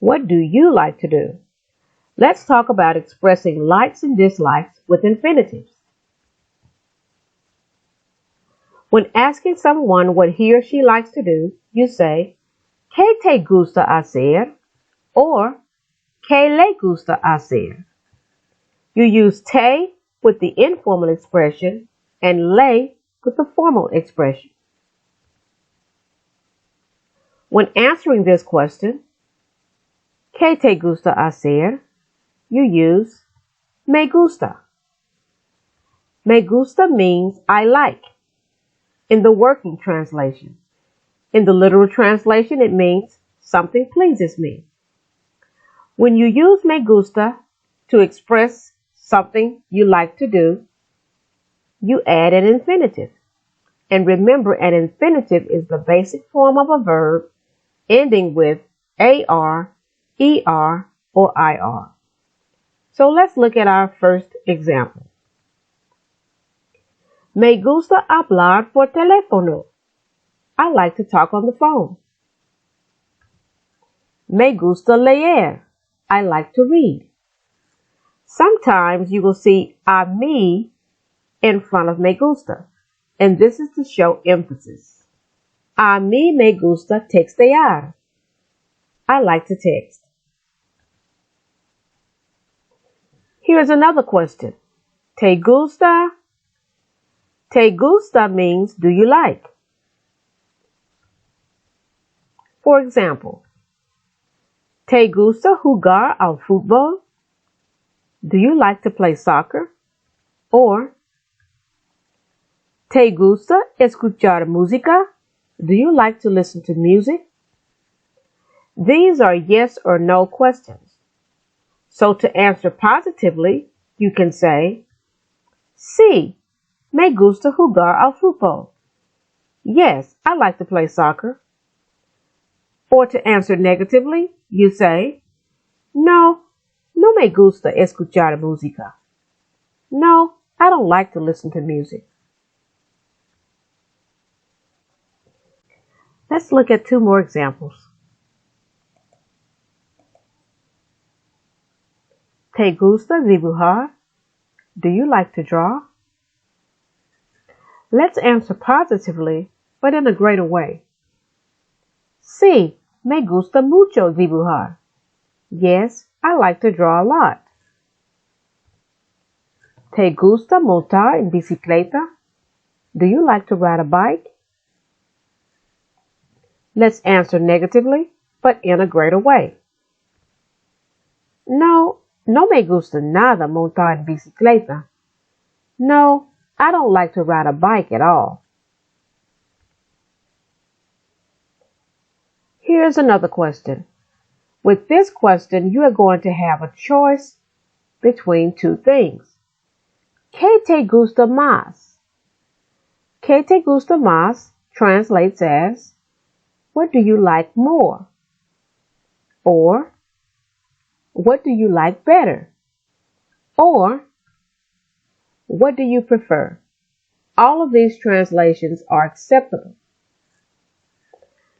What do you like to do? Let's talk about expressing likes and dislikes with infinitives. When asking someone what he or she likes to do, you say, ¿Qué te gusta hacer? Or, ¿Qué le gusta hacer? You use te with the informal expression and le with the formal expression. When answering this question, ¿Qué te gusta hacer? You use me gusta. Me gusta means I like in the working translation. In the literal translation, it means something pleases me. When you use me gusta to express something you like to do, you add an infinitive. And remember, an infinitive is the basic form of a verb ending with AR, ER, or IR. So let's look at our first example. Me gusta hablar por teléfono. I like to talk on the phone. Me gusta leer. I like to read. Sometimes you will see a mí in front of me gusta, and this is to show emphasis. A mí me gusta textear. I like to text. Here's another question. ¿Te gusta? ¿Te gusta means do you like? For example, ¿Te gusta jugar al fútbol? Do you like to play soccer? Or, ¿Te gusta escuchar música? Do you like to listen to music? These are yes or no questions. So to answer positively, you can say, Sí, me gusta jugar al fútbol. Yes, I like to play soccer. Or to answer negatively, you say, No, no me gusta escuchar música. No, I don't like to listen to music. Let's look at two more examples. ¿Te gusta dibujar? Do you like to draw? Let's answer positively, but in a greater way. Sí, me gusta mucho dibujar. Yes, I like to draw a lot. ¿Te gusta montar en bicicleta? Do you like to ride a bike? Let's answer negatively, but in a greater way. No, no me gusta nada montar en bicicleta. No, I don't like to ride a bike at all. Here's another question. With this question, you are going to have a choice between two things. ¿Qué te gusta más? ¿Qué te gusta más translates as, what do you like more? Or, what do you like better? Or, what do you prefer? All of these translations are acceptable.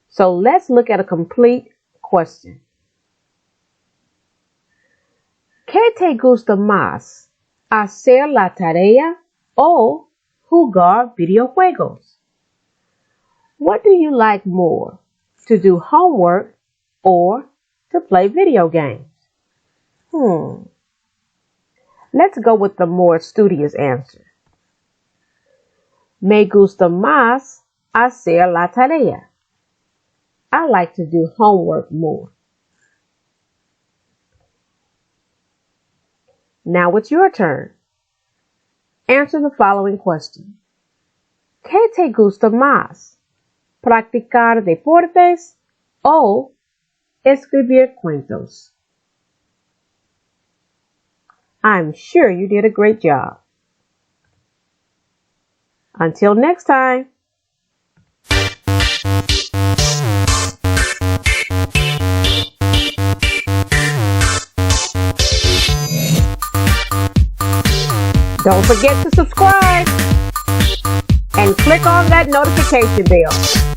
So let's look at a complete question. ¿Qué te gusta más? ¿Hacer la tarea o jugar videojuegos? What do you like more? To do homework or to play video games? Let's go with the more studious answer. Me gusta más hacer la tarea. I like to do homework more. Now it's your turn. Answer the following question. ¿Qué te gusta más? ¿Practicar deportes o escribir cuentos? I'm sure you did a great job. Until next time. Don't forget to subscribe and click on that notification bell.